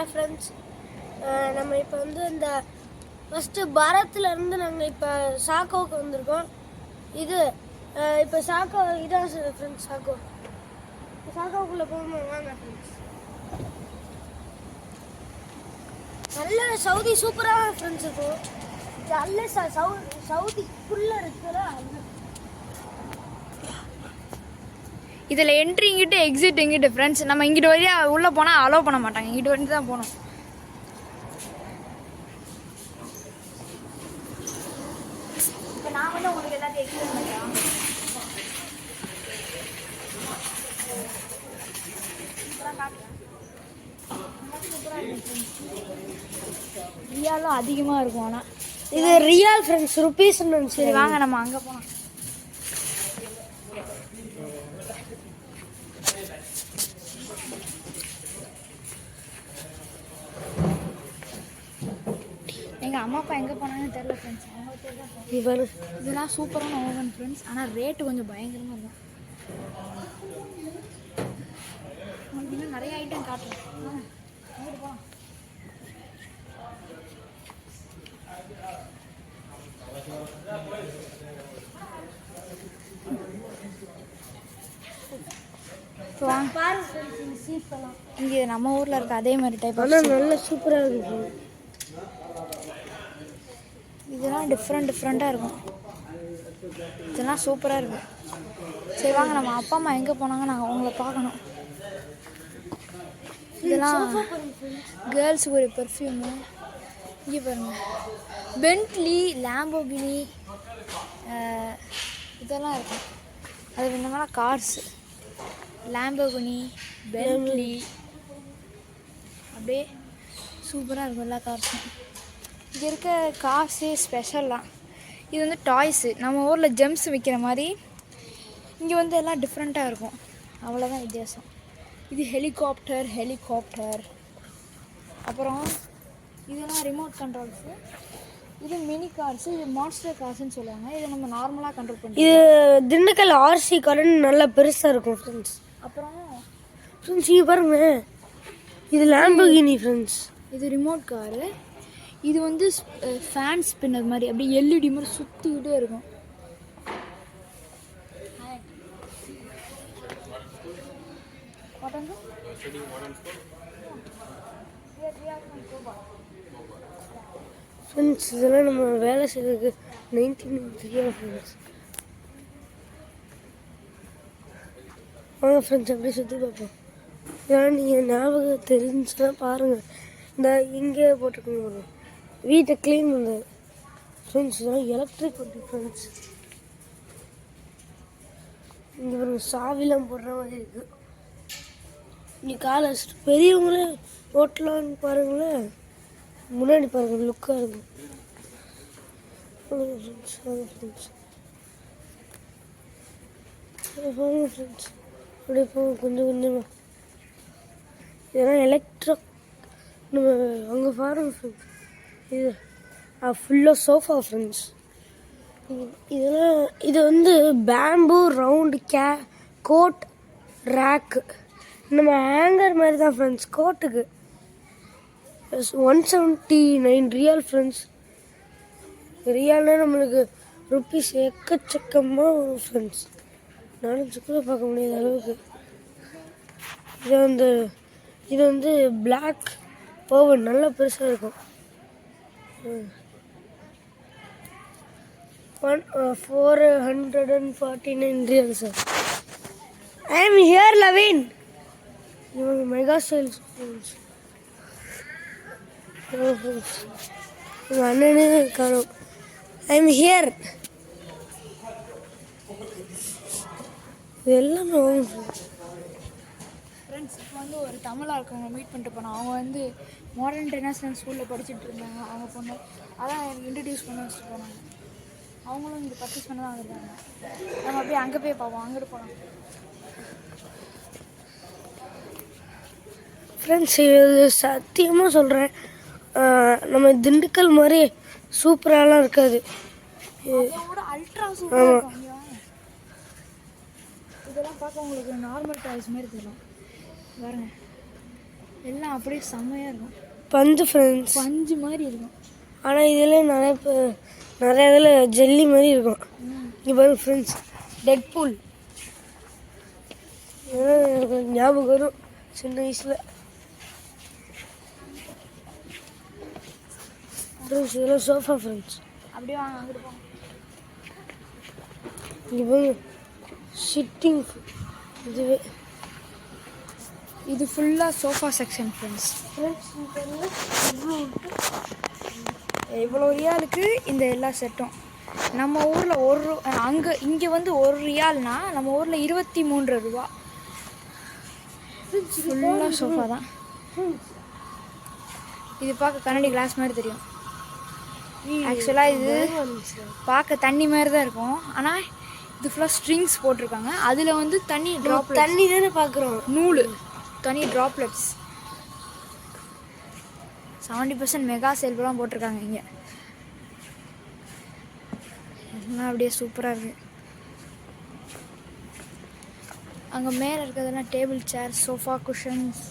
Hi friends. நம்ம இப்போ வந்து இந்த ஃபஸ்ட்டு பாரத்லேருந்து நாங்கள் இப்போ சாக்கோவுக்கு வந்திருக்கோம். இது இப்போ சாக்கோ இதான் ஃப்ரெண்ட்ஸ். சாக்கோவுக்குள்ளே போகணும் வாங்க ஃப்ரெண்ட்ஸ். நல்ல சவுதி சூப்பராக ஃப்ரெண்ட்ஸ் இருக்கும். நல்ல சவுதிக்குள்ளே இருக்கிற இதில் என்ட்ரி இங்கிட்டு எக்ஸிட் இங்கிட்டு ஃப்ரெண்ட்ஸ். நம்ம இங்கிட்டு வழியாக உள்ளே போனால் அலோவ் பண்ண மாட்டாங்க, இங்கிட்டு வந்து தான் போகணும். இப்போ நான் வந்து உங்களுக்கு எல்லாத்தையும் எக்ஸ்பிளைன் பண்ணுறேன். ரியாலும் அதிகமாக இருக்கும். ஆனால் இது ரியால் ஃப்ரெண்ட்ஸ், ருபீஸ். சரி வாங்க நம்ம அங்கே போகலாம். எங்கள் அம்மா அப்பா எங்கே போனாங்கன்னு தெரில ஃப்ரெண்ட்ஸ். அவங்க இதெல்லாம் சூப்பரான ஓவன் ஃப்ரெண்ட்ஸ். ஆனால் ரேட்டு கொஞ்சம் பயங்கரமாக இருக்கும். உங்களுக்கு இன்னும் நிறைய ஐட்டம் காட்டுறேன். அங்கிட்டு போகலாம். இங்கே நம்ம ஊரில் இருக்க அதே மாதிரி டைப் நல்ல சூப்பராக இருக்கும். இதெல்லாம் டிஃப்ரெண்ட்டாக இருக்கும். இதெல்லாம் சூப்பராக இருக்கும். சரி வாங்க நம்ம அப்பா அம்மா எங்கே போனாங்க, நாங்கள் அவங்கள பார்க்கணும். இதெல்லாம் கேர்ள்ஸுக்கு ஒரு பெர்ஃப்யூமு. இங்கே பாருங்கள், பென்ட்லி, லேம்போகினி இதெல்லாம் இருக்கும். அது இந்த மாதிரி கார்ஸு, லேம்போகினி, பென்ட்லி, அப்படியே சூப்பராக இருக்கும் எல்லா கார்ஸும். இங்கே இருக்க கார்ஸு ஸ்பெஷல்லாம். இது வந்து டாய்ஸு. நம்ம ஊரில் ஜெம்ஸ் விற்கிற மாதிரி இங்கே வந்து எல்லாம் டிஃப்ரெண்ட்டாக இருக்கும். அவ்வளோதான் வித்தியாசம். இது ஹெலிகாப்டர். அப்புறம் இதெல்லாம் ரிமோட் கண்ட்ரோல்ஸு. இது மினி கார்ஸு. இது மான்ஸ்டர் கார்ஸ்ன்னு சொல்லுவாங்க. இதை நம்ம நார்மலாக கண்ட்ரோல் பண்ணுவோம். இது திண்டுக்கல் ஆர்சி கார்னு நல்லா பெருசாக இருக்கும் ஃப்ரெண்ட்ஸ். அப்புறம் ஃப்ரெண்ட்ஸ் இங்கே பாருங்க, இது லேம்போகினி ஃப்ரெண்ட்ஸ். இது ரிமோட் காரு. இது வந்து ஃபேன் ஸ்பின்னர் மாதிரி, அப்படியே எல்இடி மாதிரி சுற்றிக்கிட்டே இருக்கும். ஃப்ரெண்ட்ஸ் இதெல்லாம் நம்ம வேலை செய்யறதுக்கு 1993 ஃப்ரெண்ட்ஸ். வாங்க ஃப்ரெண்ட்ஸ் அப்படியே சுற்றி பார்ப்போம். இதெல்லாம் நீங்கள் ஞாபகம் தெரிஞ்சுன்னா பாருங்கள். இந்த இங்கே போட்டுக்கோங்க, வீட்டை க்ளீன் பண்ணுறது ஃப்ரெண்ட்ஸ். இதெல்லாம் எலக்ட்ரிக் வண்டி ஃப்ரெண்ட்ஸ். இங்கே பாருங்கள், சாவிலாம் போடுற மாதிரி இருக்குது. இங்கே காலை பெரியவங்களே ஓட்டலான்னு பாருங்களேன். முன்னாடி பாருங்கள், லுக்காக இருக்கும் ஃப்ரெண்ட்ஸ். பாருங்க ஃப்ரெண்ட்ஸ், அப்படியே போங்க கொஞ்சம் கொஞ்சமாக. இதெல்லாம் எலக்ட்ரிக். நம்ம அங்கே பாருங்கள் ஃப்ரெண்ட்ஸ், இது ஃபுல்லாக சோஃபா ஃப்ரெண்ட்ஸ். இது வந்து பேம்பு ரவுண்டு கோட் ரேக்கு. நம்ம ஹேங்கர் மாதிரி தான் ஃப்ரெண்ட்ஸ் கோட்டுக்கு. 179 ரியால் ஃப்ரெண்ட்ஸ். ரியால்னால் நம்மளுக்கு ருப்பீஸ் எக்கச்சக்கமாக வரும் ஃப்ரெண்ட்ஸ். நானும் கூட பார்க்க முடியாத அளவுக்கு. இது வந்து பிளாக் ஓவன், நல்லா பெருசாக இருக்கும். 449 real sir. I am here loving. இவங்க மெகா சேல்ஸ் ஃப்ரெண்ட்ஸ். எங்கள் அண்ணனே காணும். I am here. இது எல்லாமே ஃப்ரெண்ட்ஸ். இப்போ வந்து ஒரு தமிழாக இருக்கவங்க மீட் பண்ணிட்டு போனோம். அவங்க வந்து மாடர்ன் இன்டர்நேஷ்னல் ஸ்கூலில் படிச்சுட்டு இருந்தாங்க. அவங்க பொண்ணு அதான் எனக்கு இன்ட்ரடியூஸ் பண்ண வச்சுட்டு போனாங்க. அவங்களும் இங்கே பர்ச்சேஸ் பண்ண தான் வந்துருக்காங்க. நம்ம அப்படியே அங்கே போய் பார்ப்போம். அங்கிட்டு போகலாம் ஃப்ரெண்ட்ஸ். இது சத்தியமாக சொல்கிறேன், நம்ம திண்டுக்கல் மாதிரி சூப்பராலாம் இருக்காது. அல்ட்ரா சூப்பராக இருக்கும். இதெல்லாம் பார்க்க உங்களுக்கு நார்மல் டாய்ஸ் மாதிரி தெரியும் பாருங்க. எல்லாம் அப்படியே செம்மையாக இருக்கும். பந்து ஃப்ரெண்ட்ஸ், பஞ்சு மாதிரி இருக்கும். ஆனால் இதில் நிறைய இதில் ஜெல்லி மாதிரி இருக்கும். இங்கே பாருங்க ஃப்ரெண்ட்ஸ், டெட்பூல். இதெல்லாம் ஞாபகம் வரும் சின்ன வயசில். ஃப்ரெண்ட்ஸ் இதெல்லாம் சோஃபா ஃப்ரெண்ட்ஸ். அப்படியே வாங்க அங்கிட்டு போங்க. இங்கே பாருங்க சிட்டிங். இதுவே இது ஃபுல்லாக சோஃபா செக்ஷன் ஃப்ரெண்ட்ஸ். எவ்வளோ ரியாலுக்கு இந்த எல்லா செட்டும். நம்ம ஊரில் இங்கே வந்து ஒரு ரியால்னா நம்ம ஊரில் 23 ரூபா. ஃபுல்லாக சோஃபா தான். இது பார்க்க கண்ணாடி கிளாஸ் மாதிரி தெரியும். ஆக்சுவலாக இது பார்க்க தண்ணி மாதிரி தான் இருக்கும். ஆனால் இது ஃபுல்லாக ஸ்ட்ரிங்ஸ் போட்டிருக்காங்க. அதில் வந்து தண்ணி தானே பார்க்குறோம். நூல் தனி ட்ராப்லெட்ஸ். 70% மெகா சேல்பெல்லாம் போட்டிருக்காங்க இங்கே. எல்லாம் அப்படியே சூப்பராக இருக்குது. அங்கே மேலே இருக்கிறதெல்லாம் டேபிள் சேர், சோஃபா, குஷன்ஸ்.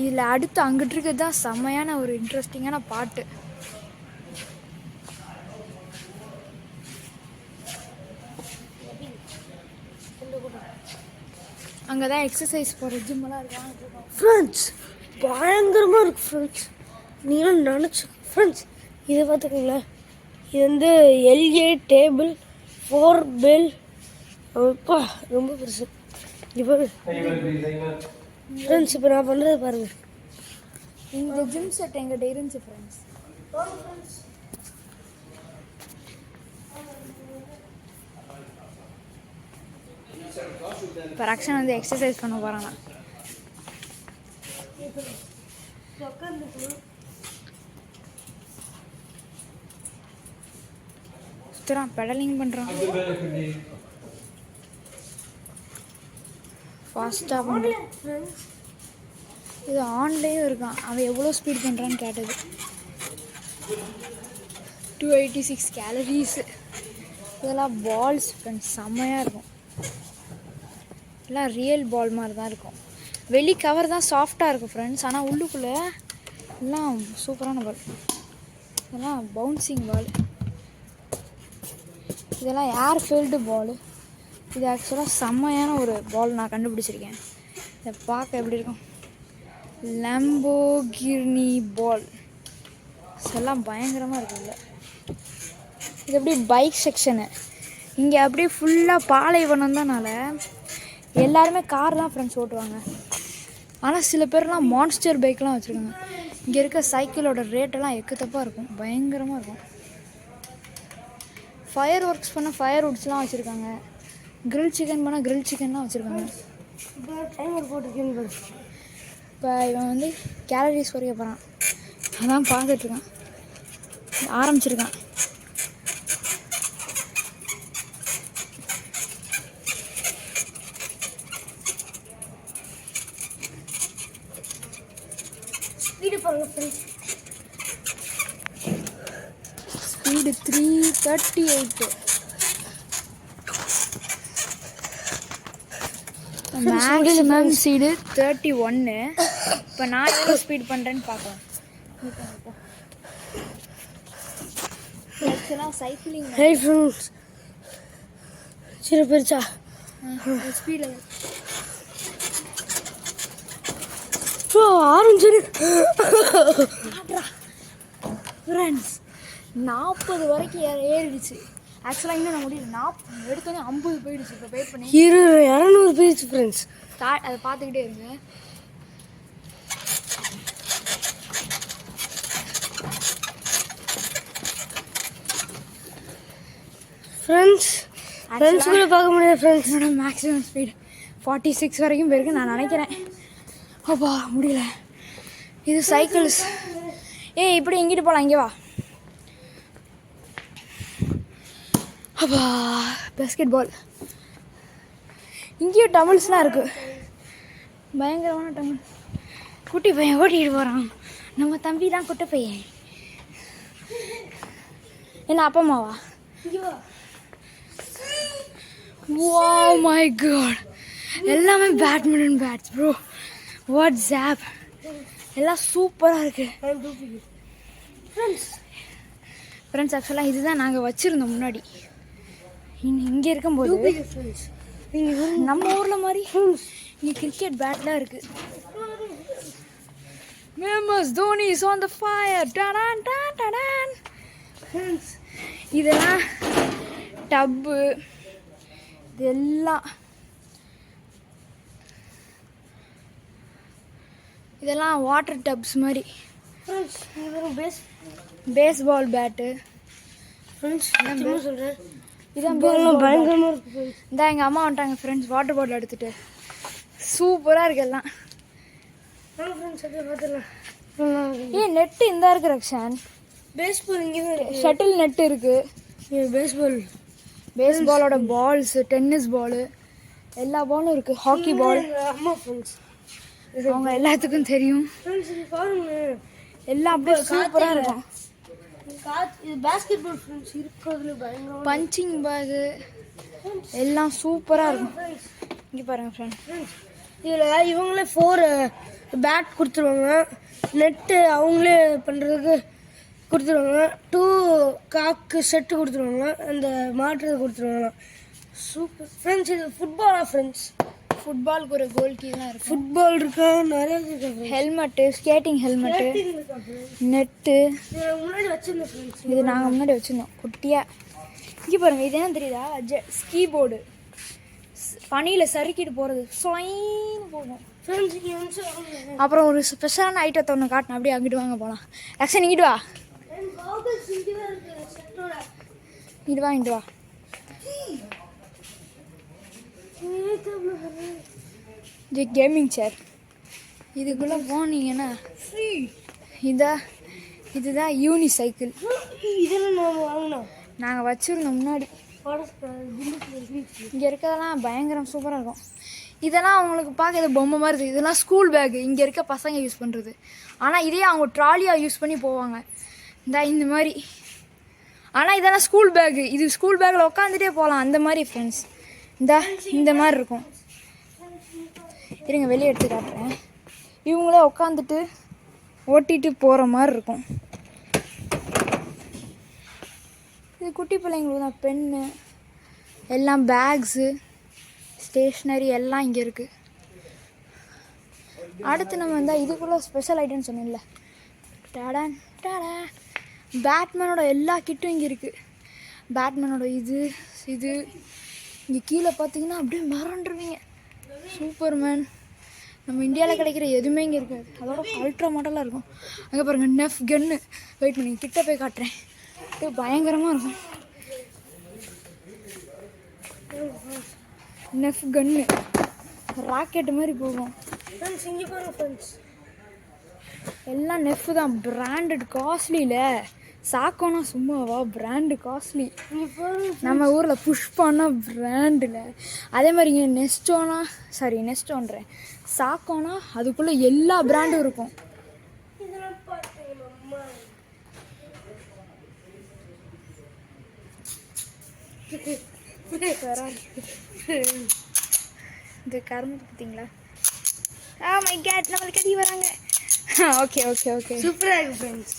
இதில் அடுத்து அங்கிட்டு இருக்கிறது தான் செம்மையான ஒரு இன்ட்ரெஸ்டிங்கான பாட்டு. அங்கே தான் எக்ஸசைஸ் போகிற ஜிம்மெல்லாம் இருக்காங்க ஃப்ரெண்ட்ஸ். பயங்கரமாக இருக்குது ஃப்ரெண்ட்ஸ். நீங்களும் நினச்சி ஃப்ரெண்ட்ஸ் இதை பார்த்துக்கோங்களேன். இது வந்து எல்ஏ டேபிள் 4 பெல். அப்பா ரொம்ப பெருசு. இப்போ ஃப்ரெண்ட்ஸ் இப்போ நான் பண்ணுறது பாருங்கள். இந்த ஜிம் செட் எங்கிட்ட இருந்துச்சு ஃப்ரெண்ட்ஸ். இப்போ ரக்ஷன் வந்து எக்ஸசைஸ் பண்ண போகிறாங்க. சுற்றுறான், பெடலிங் பண்ணுறான், ஃபாஸ்ட்டாக பண்ணுறான். இது ஆன்லேயும் இருக்கான். அவன் எவ்வளோ ஸ்பீட் பண்ணுறான்னு கேட்டது. 286 கேலரிஸு. இதெல்லாம் பால்ஸ் ஃப்ரெண்ட்ஸ், செம்மையாக இருக்கும். எல்லாம் ரியல் பால் மாதிரி தான் இருக்கும். வெளி கவர் தான் சாஃப்டாக இருக்கும் ஃப்ரெண்ட்ஸ். ஆனால் உள்ளுக்குள்ளே எல்லாம் சூப்பரான பால். இதெல்லாம் பவுன்சிங் பால். இதெல்லாம் ஏர் ஃபீல்டு பால். இது ஆக்சுவலாக செம்மையான ஒரு பால் நான் கண்டுபிடிச்சிருக்கேன். இதை பார்க்க எப்படி இருக்கும். லம்போகிர்னி பால். எல்லாம் பயங்கரமாக இருக்குல்ல. இது எப்படி பைக் செக்ஷனு. இங்கே அப்படியே ஃபுல்லாக பாலைவனம் தானால எல்லாருமே கார் தான் ஃப்ரெண்ட்ஸ் ஓட்டுவாங்க. ஆனால் சில பேர்லாம் மான்ஸ்டர் பைக்லாம் வச்சுருக்காங்க. இங்கே இருக்க சைக்கிளோட ரேட்டெல்லாம் எக்கத்தப்பாக இருக்கும், பயங்கரமாக இருக்கும். ஃபயர் ஒர்க்ஸ் பண்ண ஃபயர் வுட்ஸ்லாம் வச்சுருக்காங்க. கிரில் சிக்கன் பண்ணால் கிரில் சிக்கன்லாம் வச்சுருக்காங்க. டைமர் போட்டுருக்கேன்னு. இப்போ இவன் வந்து கேலரிஸ் குறைய போகிறான். அதான் பார்த்துட்ருக்கான், ஆரம்பிச்சிருக்கான். ஸ்பீடு பாருங்க ஃப்ரெண்ட்ஸ். ஸ்பீடு 338. Maximum speed 31. இப்போ நான் எவ்வளோ ஸ்பீட் பண்ணுறேன்னு பார்க்கலாம். ஆக்சுவலாக சைக்கிளிங் ஹே ஃப்ரெண்ட்ஸ், சரி பெருச்சா ஸ்பீடில் ஆரஞ்சு ஃப்ரெண்ட்ஸ் 40 வரைக்கும் ஏறிடுச்சு. ஆக்சுவலாக இன்னும் நான் முடியல. எடுத்தோடனே 50 போயிடுச்சு. இப்போ வெயிட் பண்ணி 200 போயிடுச்சு ஃப்ரெண்ட்ஸ். அதை பார்த்துக்கிட்டே இருங்க. ஃப்ரெண்ட்ஸ் கூட பார்க்க முடியாது ஃப்ரெண்ட்ஸ். என்னோட மேக்ஸிமம் ஸ்பீட் 46 வரைக்கும் போயிருக்கு நான் நினைக்கிறேன். அப்பா முடியல. இது சைக்கிள்ஸ். இப்படி எங்கிட்டு போகலாம், இங்கே வா. அப்பா பேஸ்கெட் பால். இங்கேயும் டபுள்ஸ்லாம் இருக்குது, பயங்கரமான டபுள். குட்டி பையன் ஓட்டிகிட்டு போகிறான். நம்ம தம்பி தான் குட்டை பையன். என்ன அப்பா அம்மாவா? Wow my god, எல்லாமே பேட்மிண்டன் பேட்ஸ் ப்ரோ. வாட்ஸ்ஆப் எல்லாம் சூப்பராக இருக்குது. ஃப்ரெண்ட்ஸ் ஆக்சுவலாக இதுதான் நாங்கள் வச்சுருந்தோம் முன்னாடி. இங்கே இருக்கும்போது நம்ம ஊரில் மாதிரி இங்கே கிரிக்கெட் பேட்லாம் இருக்குது. MS Dhoni is on the fire. Tadan, tadan, tadan. இதெல்லாம் டப்பு, இதெல்லாம் வாட்டர் டப்ஸ் மாதிரி. Baseball bat. இதான் பயங்கரமாக இருக்கு. இந்த எங்கள் அம்மா வந்துட்டாங்க ஃப்ரெண்ட்ஸ் வாட்டர் பாட்டில் எடுத்துகிட்டு. சூப்பராக இருக்கு எல்லாம். நெட்டு இந்த இருக்கு ரக்ஷான். பேஸ்பால் இங்கே ஷட்டில் நெட்டு இருக்கு. பேஸ்பாலோட பால்ஸ், டென்னிஸ் பாலு, எல்லா பாலும் இருக்கு. ஹாக்கி பால் அவங்க எல்லாத்துக்கும் தெரியும். எல்லாம் அப்படியே சூப்பராக இருக்கும். பாஸ்கெட்பால் ஃப்ரெண்ட்ஸ் இருக்கிறதுல பயங்கரம். பஞ்சிங் பேகு எல்லாம் சூப்பராக இருக்கும். இங்கே பாருங்க ஃப்ரெண்ட்ஸ், இதில் இவங்களே 4 பேட் கொடுத்துருவாங்க. நெட்டு அவங்களே பண்ணுறதுக்கு கொடுத்துருவாங்க. 2 காக்கு செட்டு கொடுத்துருவாங்க. அந்த மாட்டுறது கொடுத்துருவாங்க. Super friends. இது ஃபுட்பாலா ஃப்ரெண்ட்ஸ்? ஃபுட்பாலுக்கு ஒரு கோல் கீழெலாம் இருக்குது. ஃபுட்பால் இருக்கா, நிறைய இருக்கு. ஹெல்மெட்டு, ஸ்கேட்டிங் ஹெல்மெட்டு, நெட்டு முன்னாடி வச்சுருந்தோம் ஃப்ரெண்ட்ஸ். இது நாங்கள் முன்னாடி வச்சுருந்தோம் குட்டியாக. இங்கே பாருங்கள், இது என்ன தெரியுதா? Ski board. பனியில் சறுக்கிட்டு போகிறது, சொயின்னு போகும். அப்புறம் ஒரு ஸ்பெஷலான ஐட்டத்தை ஒன்று காட்டினேன். அப்படியே அங்கிட்டு வாங்க போகலாம். ஆக்சுவலி இங்கிட்டு வா, இங்கிட்டு வா, இங்கிட்டு வா. இது கேமிங் சேர். இதுக்குள்ளே போனீங்கன்னா இதுதான் யூனி சைக்கிள். இதெல்லாம் வாங்கினோம், நாங்கள் வச்சுருந்தோம் முன்னாடி. இங்கே இருக்கிறதெல்லாம் பயங்கரம் சூப்பராக இருக்கும். இதெல்லாம் அவங்களுக்கு பார்க்க இது பொம்மை மாதிரி இருக்குது. இதெல்லாம் ஸ்கூல் பேக்கு, இங்கே இருக்க பசங்க யூஸ் பண்ணுறது. ஆனால் இதே அவங்க ட்ராலியாக யூஸ் பண்ணி போவாங்க இந்த மாதிரி. ஆனால் இதெல்லாம் ஸ்கூல் பேக்கு. இது ஸ்கூல் பேக்கில் உட்காந்துட்டே போகலாம் அந்த மாதிரி ஃப்ரெண்ட்ஸ். இந்த மாதிரி இருக்கும். இருங்க வெளியே எடுத்து காட்டுறேன். இவங்களே உட்காந்துட்டு ஓட்டிகிட்டு போகிற மாதிரி இருக்கும். இது குட்டி பிள்ளைங்களுக்கு தான். பென்னு எல்லாம், பேக்ஸு, ஸ்டேஷ்னரி எல்லாம் இங்கே இருக்குது. அடுத்து நம்ம வந்தால் இதுக்குள்ளே ஸ்பெஷல் ஐட்டம்னு சொன்னேன்ல, டாடான் டாடா, பேட்மேனோட எல்லா கிட்டும் இங்கே இருக்குது. பேட்மேனோட இது இங்கே கீழே பார்த்தீங்கன்னா அப்படியே மறந்துடுவீங்க. சூப்பர்மேன். நம்ம இந்தியாவில் கிடைக்கிற எதுவுமே இங்கே இருக்காது. அதோட அல்ட்ரா மாடலாக இருக்கும். அங்கே பாருங்கள், நெஃப் கன்னு. வெயிட் பண்ணி கிட்ட போய் காட்டுறேன். இது பயங்கரமாக இருக்கும். நெஃப் கன்னு ராக்கெட்டு மாதிரி போகும். எல்லாம் நெஃப் தான். பிராண்டட், காஸ்ட்லியில். சாக்கோனா சும்மாவா, பிராண்டு காஸ்ட்லி. நம்ம ஊரில் புஷ்பானா பிராண்டில். அதே மாதிரி இங்கே நெஸ்டோன்றேன், சாக்கோனா அதுக்குள்ளே எல்லா பிராண்டும் இருக்கும். இந்த கரும்பு பார்த்தீங்களா? மை கேட், நம்மளுக்கு அடி வராங்க. ஓகே ஓகே ஓகே, சூப்பராக இருக்கு ஃப்ரெண்ட்ஸ்.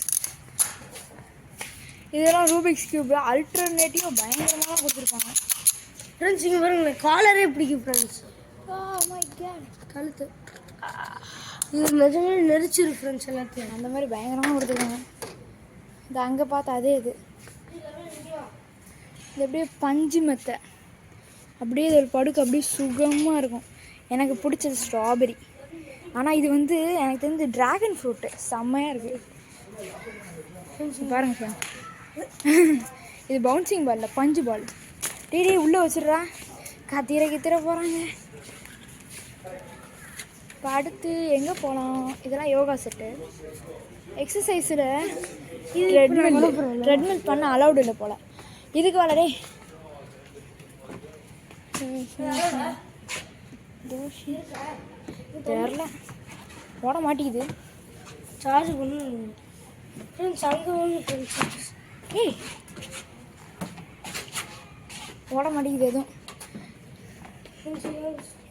இதெல்லாம் ரூபிக்ஸ் கியூப் அல்டர்னேட்டிவாக பயங்கரமாக கொடுத்துருப்பாங்க ஃப்ரெண்ட்ஸ். இங்கே பாருங்க, காலரே பிடிக்கும் ஃப்ரெண்ட்ஸ். மை கேட், கழுத்து இது நிஜமே நெரிச்சிரு ஃப்ரெண்ட்ஸ். எல்லாத்தையும் அந்த மாதிரி பயங்கரமாக கொடுத்துருக்காங்க. இது அங்கே பார்த்தா அதே இது அப்படியே பஞ்சு மெத்தை. அப்படியே இது ஒரு படுக்கு அப்படியே சுகமாக இருக்கும். எனக்கு பிடிச்சது ஸ்ட்ராபெரி. ஆனால் இது எனக்கு தெரிஞ்சு ட்ராகன் ஃப்ரூட்டு செம்மையாக இருக்குது. பாருங்க சார், இது பவுன்சிங் பால் இல்லை, பஞ்சு பால். டே உள்ளே வச்சிடுறா, கத்திர போகிறாங்க. இப்போ அடுத்து எங்கே போகலாம்? இதெல்லாம் யோகா செட்டு. எக்ஸசைஸில் ட்ரெட்மில் பண்ண அலௌடு இல்லை போல். இதுக்கு வளரே தெரில, போட மாட்டேங்குது. சார்ஜ் பண்ணு ஏய், போட மாட்டேங்குது எதுவும்.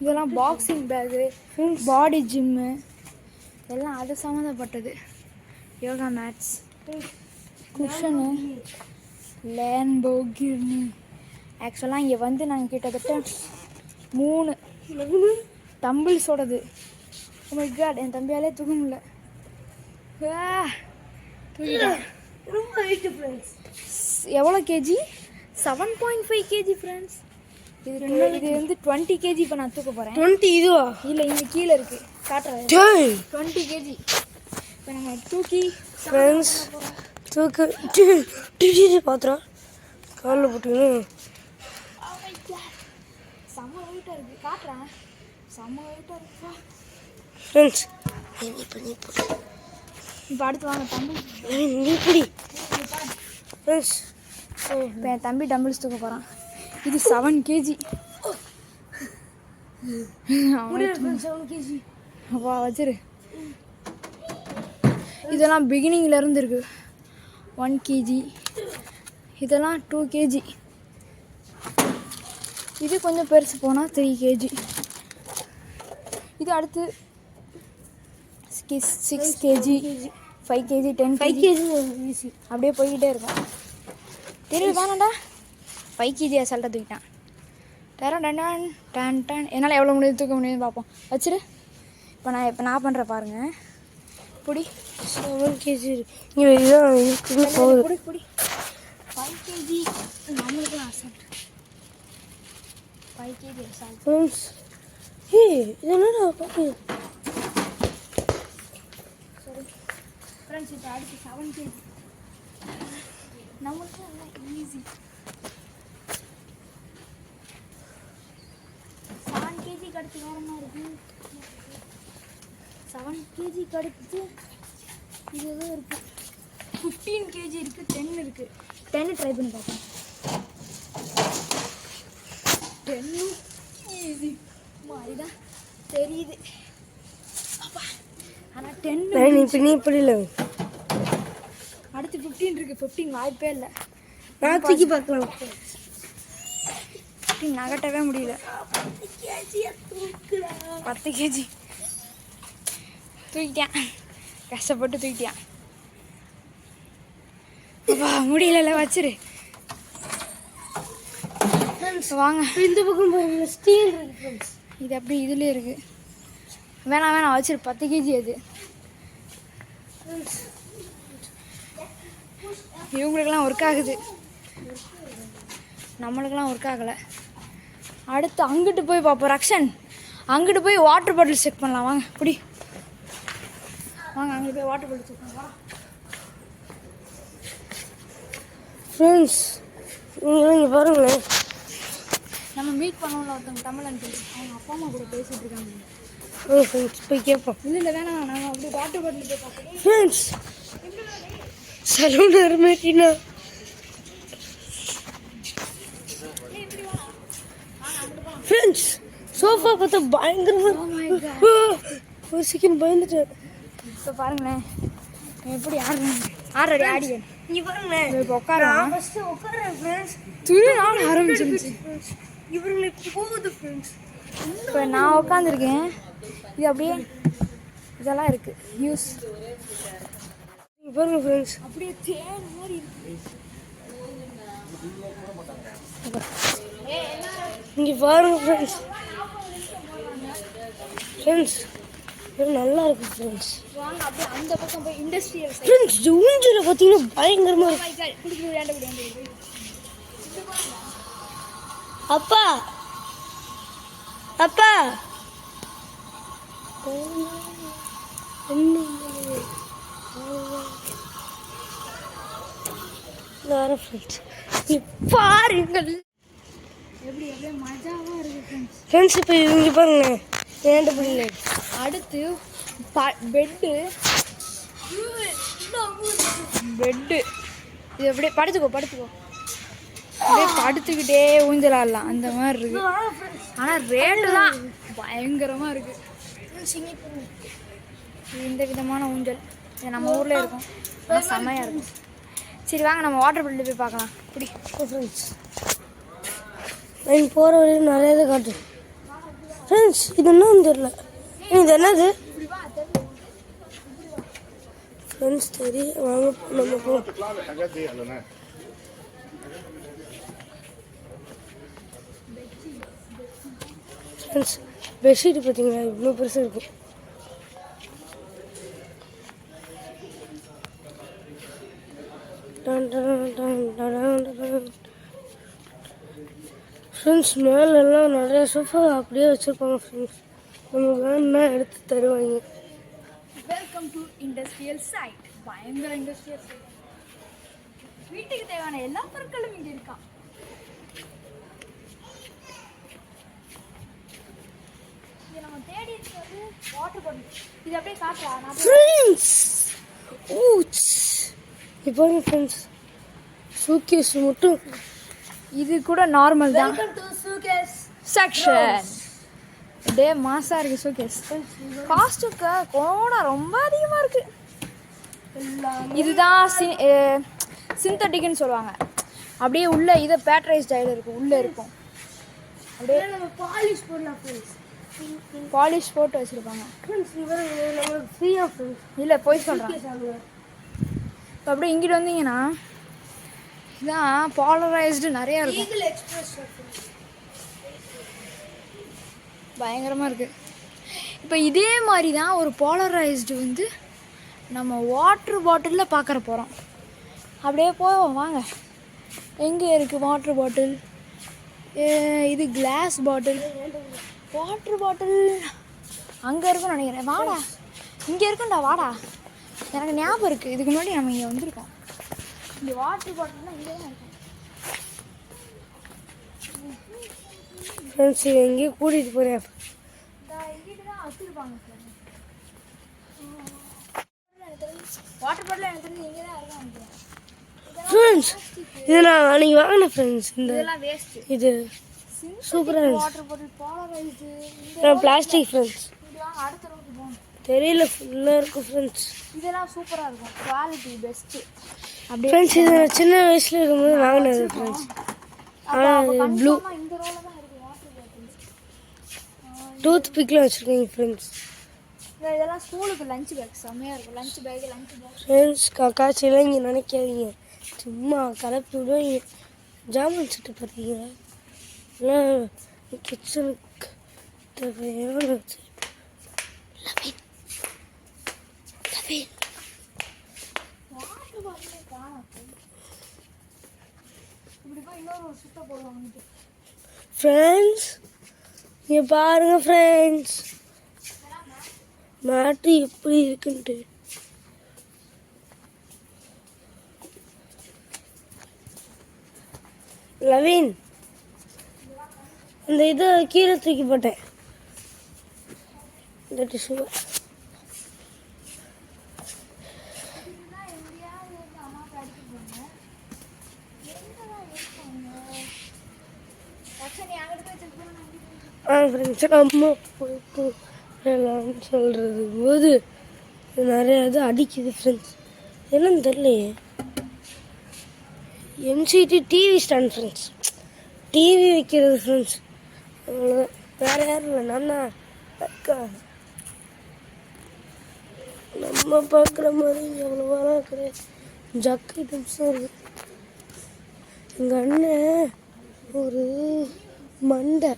இதெல்லாம் பாக்ஸிங் பேகு, பாடி ஜிம்மு, எல்லாம் அது சம்மந்தப்பட்டது. Yoga mats, cushion, Lamborghini. ஆக்சுவலாக இங்கே வந்து நாங்கள் கிட்டத்தட்ட 3 டம்பிள்ஸோடது. மை காட், என் தம்பியாலே தூக்க முடியல. தூக்கிட்டேன். ரொம்ப ஹைட்டு ஃப்ரெண்ட்ஸ். எவ்வளோ கேஜி? 7.5 KG friends. இது வந்து 20 கேஜி. இப்போ நான் தூக்க போகிறேன். 20 இதுவா? இல்லை, இங்கே கீழே இருக்குது, காட்டுறேன். 20 கேஜி. இப்போ நம்ம தூக்கி ஃப்ரெண்ட்ஸ் தூக்கு பாத்திரம் காலில் போட்டுக்கணும். செம்ம வெயிட்டாக இருக்குது, காட்டுறேன். செம்ம வெயிட்டாக இருக்குப்பா ஃப்ரெண்ட்ஸ். இப்போ அடுத்து வாங்க தம்பி. நீ பிடி ஃப்ரெண்ட்ஸ். இப்போ என் தம்பி டம்பிள்ஸ் தூக்க போகிறான். இது 7 கேஜி. 7 கேஜி. அப்பா வச்சிரு. இதெல்லாம் பிகினிங்லேருந்து இருக்குது. 1 கேஜி. இதெல்லாம் 2 கேஜி. இது கொஞ்சம் பெருசு போனால் 3 கேஜி. இது அடுத்து 6 கேஜி, 5 கேஜி, 10 கேஜி. அப்படியே போய்கிட்டே இருக்கும். தெரியல தானடா. 5 கேஜி அசால்ட்டாக தூக்கிட்டான். என்னால் எவ்வளோ முடியுது தூக்க முடியுதுன்னு பார்ப்போம். வச்சிரு. இப்போ நான் பண்ணுறேன் பாருங்கள். புடி. 7 கேஜி இங்கே போகுது. புடி 5 கேஜி நம்மளுக்கு அசால்ட். 5 KG assault friends. இது என்னடா பாப்பா? சரி ஃப்ரெண்ட்ஸ், இப்போ அடுத்து 7 கேஜி. நம்மளுக்கு எல்லாம் ஈஸி. 7 கேஜிக்கு அடுத்து வேறு என்ன இருக்குது? 7 கேஜிக்கு அடுத்து இது எதுவும் இருக்குது. 15 கேஜி இருக்குது, 10 இருக்குது. 10 ட்ரை பண்ணி பார்ப்போம். 10 ஈஸி மாதிரி தான் தெரியுது. அப்பா, ஆனால் 10 நீ பிடில. அடுத்து 15 இருக்குது. 15 வாய்ப்பே இல்லை. நான் தூக்கி பார்க்கலாம். 15 நகட்டவே முடியல. 10 கேஜி தூக்கிட்டேன். கஷ்டப்பட்டு தூக்கிட்டேன். அப்பா முடியல, வச்சிரு. வாங்க இந்த பக்கம் பாருங்க, ஸ்டீல் இருக்கு ஃப்ரெண்ட்ஸ். இது அப்படி இதுலேயே இருக்குது. வேணாம் வச்சிரு. 10 கேஜி அது. இவங்களுக்கெல்லாம் ஒர்க் ஆகுது, நம்மளுக்கெல்லாம் ஒர்க் ஆகலை. அடுத்து அங்கிட்டு போய் பார்ப்போம். ரக்ஷன், அங்கிட்டு போய் வாட்டர் பாட்டில் செக் பண்ணலாம். வாங்க புடி. வாங்க அங்கே போய் வாட்டர் பாட்டில் செக் பண்ணலாம் ஃப்ரெண்ட்ஸ். இங்கே பாருங்களேன், நம்ம மீட் பண்ணோம்ல ஒருத்தவங்க தமிழன் பேசி, அவங்க அப்பா அம்மா கூட பேசிகிட்டு இருக்காங்க. ஃப்ரெண்ட்ஸ் போய் கேட்போம். இல்லை வேணாம், நாங்கள் அப்படி வாட்டர் பாட்டில் போய் பார்ப்போம். ஃப்ரெண்ட்ஸ் சலூன் அருமேட்டினா ஃப்ரெண்ட்ஸ். சோஃபா பார்த்தா பயங்கரமாக ஒரு செகண்ட் பயந்துட்டேன். இப்போ பாருங்களேன் எப்படி ஆடுறேன் ஆடி. இங்கே பாருங்களேன், இப்போ உட்காரலாம். ஃபஸ்ட்டு உட்காரேன் ஃப்ரெண்ட்ஸ். நாள் ஆரம்பிச்சிருச்சு. இவங்களை போகுது ஃப்ரெண்ட்ஸ். இப்போ நான் உட்காந்துருக்கேன். இது அப்படியே இதெல்லாம் இருக்குது யூஸ். இங்கே பாருங்க ஃப்ரெண்ட்ஸ், அப்படியே தேன் மாதிரி இருக்குது. இங்கே பாருங்க ஃப்ரெண்ட்ஸ். ஃப்ரெண்ட்ஸ் நல்லா இருக்கு ஃப்ரெண்ட்ஸ். வாங்க அப்படியே அந்த பக்கம் போய் இண்டஸ்ட்ரியல் சைட். ஃப்ரெண்ட்ஸ் ஊஞ்சல பார்த்தீங்கன்னா பயங்கரமாக இருக்கு. அப்பா அப்பா பாருங்கள் எப்படி அப்படியே மஜாவாக இருக்குது ஃப்ரெண்ட்ஸ். இப்போ இங்கே பாருங்க, ஏண்ட பிள்ளை. அடுத்து பெட்டு. இது அப்படியே படுத்துக்கோ அப்படியே படுத்துக்கிட்டே ஊஞ்சல் ஆடலாம் அந்த மாதிரி இருக்கு. ஆனால் ரேட்டு தான் பயங்கரமாக இருக்குது. இந்த விதமான ஊஞ்சல் இது நம்ம ஊரில் இருக்கும், ஆனால் செம்மையாக இருக்கும். சரி வாங்க நம்ம வாட்டர் பாட்டில் போய் பார்க்கலாம். இப்படி ஃப்ரெண்ட்ஸ் நான் போகிற வரையும் நிறைய இதை காட்டு ஃப்ரெண்ட்ஸ். இது என்னன்னு தெரியல. இது என்னது? ஃப்ரெண்ட்ஸ் தெரியும் வாங்க நம்ம போ. ஃப்ரெண்ட்ஸ் பெட்ஷீட் பார்த்தீங்களா இவ்வளோ பெருசாக இருக்கும். ஃப்ரெண்ட்ஸ் மேலெல்லாம் நிறைய சோஃபா அப்படியே வச்சுருப்பாங்க ஃப்ரெண்ட்ஸ். நம்ம வேணும்னா எடுத்து தருவாங்க. Welcome to industrial site. பயங்கர இண்டஸ்ட்ரியல் சைட். வீட்டுக்கு தேவையான எல்லா பொருட்களும் இங்கே இருக்கா. இங்கே நம்ம தேடி இருக்கிறது வாட்டர் பாட்டில். இது அப்படியே காட்டலாம் ஃப்ரெண்ட்ஸ். இப்போ ஃப்ரெண்ட்ஸ் சூட்கேஸ் மட்டும் இது கூட நார்மல் தான். Welcome to suitcase section. டே மாசா இருக்கு சூட்கேஸ். காஸ்ட்டுக்கு கோணம் ரொம்ப அதிகமாக இருக்கு. இதுதான் சிந்தட்டிக்னு சொல்லுவாங்க. அப்படியே உள்ள இதை பேட்ரைஸ்ட் ஆயில் இருக்கும் உள்ளே இருக்கும். அப்படியே நம்ம பாலிஷ் போடலாம் ஃப்ரெண்ட்ஸ். பாலிஷ் போட்டு வச்சுருப்பாங்க ஃப்ரெண்ட்ஸ். நம்மளுக்கு ஃப்ரீயாக ஃப்ரெண்ட்ஸ் இல்லை போய் சொல்கிறேன். இப்போ அப்படியே இங்கிட்டு வந்தீங்கன்னா இதான் பாலரைஸ்டு நிறையா இருக்கும். பயங்கரமாக இருக்குது. இப்போ இதே மாதிரி தான் ஒரு போலரைஸ்டு வந்து நம்ம வாட்ரு பாட்டிலில் பார்க்குற போகிறோம். அப்படியே போவோம் வாங்க. எங்கே இருக்குது வாட்ரு பாட்டில்? இது கிளாஸ் பாட்டில். வாட்ரு பாட்டில் அங்கே இருக்குன்னு நினைக்கிறேன். வாடா இங்கே இருக்குண்டா வாடா. எனக்கு ஞாபகம் இருக்குது, இதுக்கு முன்னாடி நம்ம இங்கே வந்திருக்கோம். இந்த வாட்ரு பாட்டில்லாம் இங்கே தான் இருக்கும். ஃப்ரெண்ட்ஸ் எங்கேயும் கூட்டிகிட்டு போகிறேன். இங்கிட்டு தான் வச்சுருப்பாங்க வாட்டர் பாட்டில். எனக்கு தெரிஞ்சு இங்கே தான் இருக்கும். ஃப்ரெண்ட்ஸ் இது நான் அன்றைக்கி வாங்கினேன் ஃப்ரெண்ட்ஸ். இதெல்லாம் வேஸ்ட்டு. இது சூப்பராக water bottle polarized. Plastic friends. இதெல்லாம் அடுத்த ரோக்கு போகணும். தெரியல ஃபுல்லாக இருக்கும் ஃப்ரெண்ட்ஸ். இதெல்லாம் சூப்பராக இருக்கும். Quality best. அப்படியே ஃப்ரெண்ட்ஸ் இது நான் சின்ன வயசில் இருக்கும்போது வாங்கினது ஃப்ரெண்ட்ஸ். ஆனால் ப்ளூ இந்த ரோல தான் இருக்குது வாட்டர் பாட்டில்ஸ். டூத் பிக்லாம் வச்சுருக்கீங்க ஃப்ரெண்ட்ஸ். இதெல்லாம் ஸ்கூலுக்கு லஞ்ச் பேக் செம்மையாக இருக்கும். லஞ்ச் பாக்ஸ் ஃப்ரெண்ட்ஸ் காய்ச்சலாம் இங்கே நினைக்காதீங்க, சும்மா கலப்பி விடுவாங்க. ஜாமான் செட்டு பார்த்தீங்களா எல்லாம் கிச்சனுக்கு தேவையான வாட்டர் பாட்டிலே காணும். இப்படி போய் இன்னொரு ஒரு சுத்த போடுவாங்க. ஃப்ரெண்ட்ஸ் இங்கே பாருங்க ஃப்ரெண்ட்ஸ் மேட்டு எப்படி இருக்குன்ட்டு. லவீன் அந்த இதை கீழே தூக்கி போட்டேன் இந்த டிஷ்யூவை. ஃப்ரெண்ட்ஸ் அம்மா போய்ட்டு எல்லாம் சொல்கிறது போது நிறையா இது அடிக்குது ஃப்ரெண்ட்ஸ். என்னன்னு தெரியலையே. MCT TV stand friends. TV வைக்கிறது ஃப்ரெண்ட்ஸ். அவ்வளோதான், வேறு யாரும் இல்லை. நான் தான் அக்கா. நம்ம பார்க்குற மாதிரி எவ்வளோவா கிடையாது. ஜக்கு ஐட்டம்ஸும் இருக்குது. எங்கள் அண்ணன் ஒரு மண்டை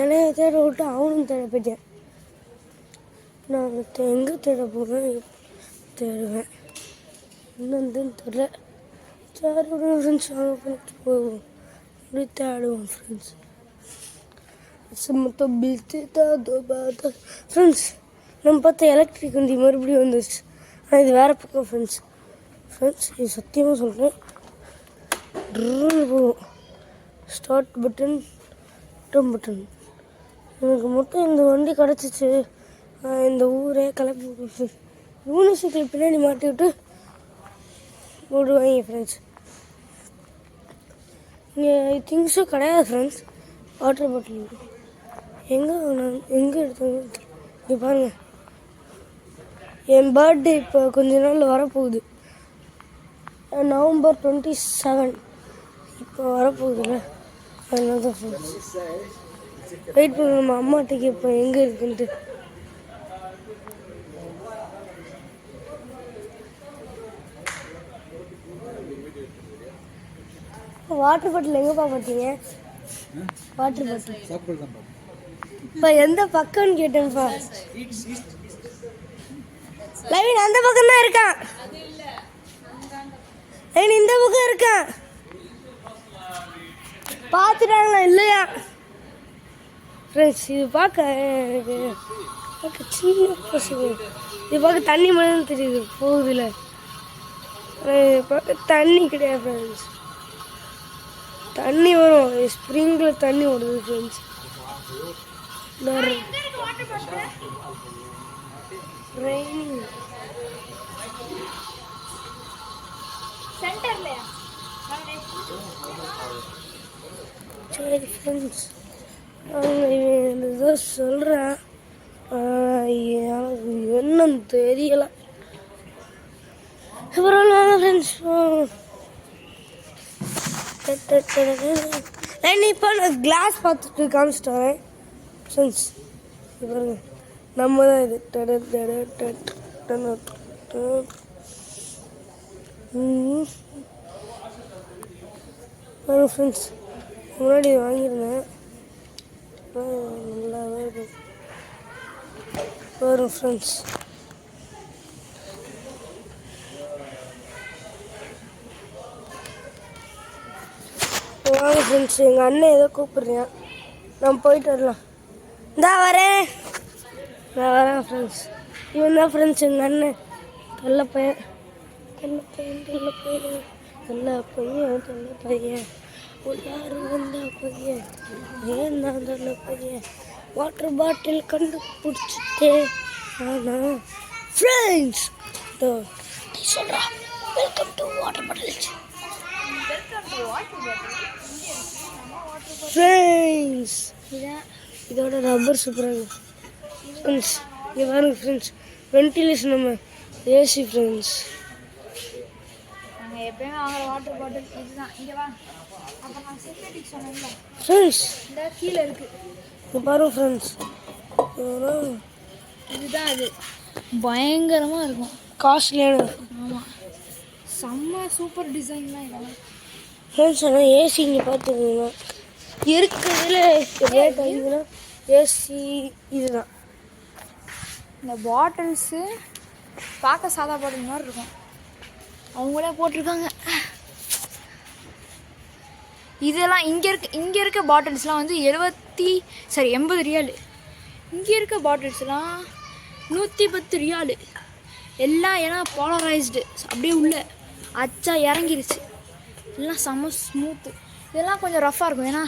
என்னைய தேட விட்டு அவனும் தேட போயிட்டேன். நான் எங்கே தேட போகிறேன் தேடுவேன் இன்னும் தெரில. சரி விடுங்க ஃப்ரெண்ட்ஸ், வாங்க பண்ணிட்டு போவோம். அப்படி தேடுவோம் ஃப்ரெண்ட்ஸ். மொத்தம் பில்த்து தான் ஃப்ரெண்ட்ஸ். நம்ம பார்த்த எலக்ட்ரிக் வண்டி மறுபடியும் வந்துச்சு. ஆனால் இது வேறு பக்கம் ஃப்ரெண்ட்ஸ். ஃப்ரெண்ட்ஸ் இது சத்தியமாக சொல்கிறேன், ட்ருன்னு போகும். ஸ்டார்ட் பட்டன் டம் பட்டன். எனக்கு மட்டும் இந்த வண்டி கிடச்சிச்சு, இந்த ஊரே கிளப்பி விட்டு யூனிவர்சிட்டி பின்னாடி மாட்டி விட்டு ஓடுவாங்க ஃப்ரெண்ட்ஸ். இங்கே திங்ஸும் கிடையாது ஃப்ரெண்ட்ஸ். வாட்டர் பாட்டில் எங்கே எடுத்தாங்க இங்கே பாருங்கள். என் பர்த்டே இப்போ கொஞ்ச நாள் வரப்போகுது. நவம்பர் 27 இப்போ வரப்போகுதுல்ல, அதனால தான் ஃப்ரெண்ட்ஸ் வெயிட் பண்ண. நம்ம அம்மாட்டுக்கு இப்போ எங்கே இருக்குன்ட்டு வாட்டர் பாட்டில் எங்கேப்பா பார்த்தீங்க? வாட்டர் பாட்டில் இப்போ எந்த பக்கம்னு கேட்டேன்ப்பா. லவின் அந்த பக்கம் தான் இருக்கான். லவின் இந்த பக்கம் இருக்கான். பார்த்துட்டாங்களா இல்லையா ஃப்ரெண்ட்ஸ்? இது பார்க்க எனக்கு சின்ன பசங்க. இது பார்க்க தண்ணி மாதிரி தெரியுது போகுதுல. பார்க்க தண்ணி கிடையாது ஃப்ரெண்ட்ஸ். தண்ணி வரும், ஸ்ப்ரிங்கில் தண்ணி ஓடுது ஃப்ரெண்ட்ஸ். ரெய்னிங் சரி ஃப்ரெண்ட்ஸ், ஏதோ சொல்கிறேன், எனக்கு என்னன்னு தெரியல. அப்புறம் ஃப்ரெண்ட்ஸ் இப்போ நான் கிளாஸ் பார்த்துட்டு காமிச்சிட்டு வரேன் ஃப்ரெண்ட்ஸ். பாருங்க, நம்ம தான் இது. பாருங்க ஃப்ரெண்ட்ஸ், முன்னாடி வாங்கியிருந்தேன், நல்லாவே இருக்கும். பாருங்க ஃப்ரெண்ட்ஸ், வாங்க ஃப்ரெண்ட்ஸ். எங்கள் அண்ணன் ஏதோ கூப்பிட்றேன், நான் போயிட்டு வரலாம். நான் வரேன் ஃப்ரெண்ட்ஸ். இவன் தான் ஃப்ரெண்ட்ஸ் எங்கள் அண்ணன். நல்ல பையன் உள்ளாரு வந்த பையன், ஏன் நான் நல்ல பையன். வாட்டர் பாட்டில் கண்டுபிடிச்சிட்டேன். ஆனால் ஃப்ரெண்ட்ஸ் சொல்கிறா, welcome to water bottle friends. இதோட ரப்பர் சூப்பராக ஃப்ரெண்ட்ஸ். இங்கே பாருங்க ஃப்ரெண்ட்ஸ், வென்டிலேஷன் நம்ம ஏசி ஃப்ரெண்ட்ஸ். நாங்கள் எப்பயுமே வாங்குற வாட்டர் பாட்டில் இதுதான். இங்கே வா. அப்போ நான் சிந்தட்டிக் சொன்னேன்ல ஃப்ரெண்ட்ஸ், இந்த கீழே இருக்குது. இங்கே பாருங்க ஃப்ரெண்ட்ஸ், இதுதான் அது. பயங்கரமாக இருக்கும், காஸ்ட்லியான. ஆமாம், செம்ம சூப்பர் டிசைன்லாம் இதெல்லாம் ஃப்ரெண்ட்ஸ். ஆனால் ஏசி இங்கே பார்த்துக்கோங்க, இருக்கிறதுல ரேட் அதிகம்னா ஏசி இதுதான். இந்த பாட்டில்ஸு பார்க்க சாதா பாட்டில் மாதிரி இருக்கும், அவங்களே போட்டிருக்காங்க. இதெல்லாம் இங்கே இருக்க பாட்டில்ஸ்லாம் வந்து 80 ரியாலு. இங்கே இருக்க பாட்டில்ஸ்லாம் 110 ரியாலு எல்லாம். ஏன்னா போலரைஸ்டு, அப்படியே உள்ள அச்சா இறங்கிருச்சு. எல்லாம் செம்ம ஸ்மூத்து. இதெல்லாம் கொஞ்சம் ரஃப்பாக இருக்கும், ஏன்னா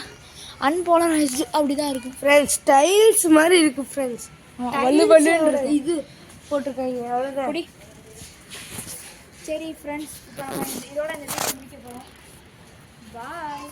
அன்போலரைஸ்டு அப்படி தான் இருக்கும் ஃப்ரெண்ட்ஸ். டைல்ஸ் மாதிரி இருக்குது ஃப்ரெண்ட்ஸ். இது போட்டிருக்காங்க, அவ்வளோதான். சரி ஃப்ரெண்ட்ஸ், இப்போ நம்ம இதோட இந்த வீடியோ முடிக்க போகிறோம். பாய்.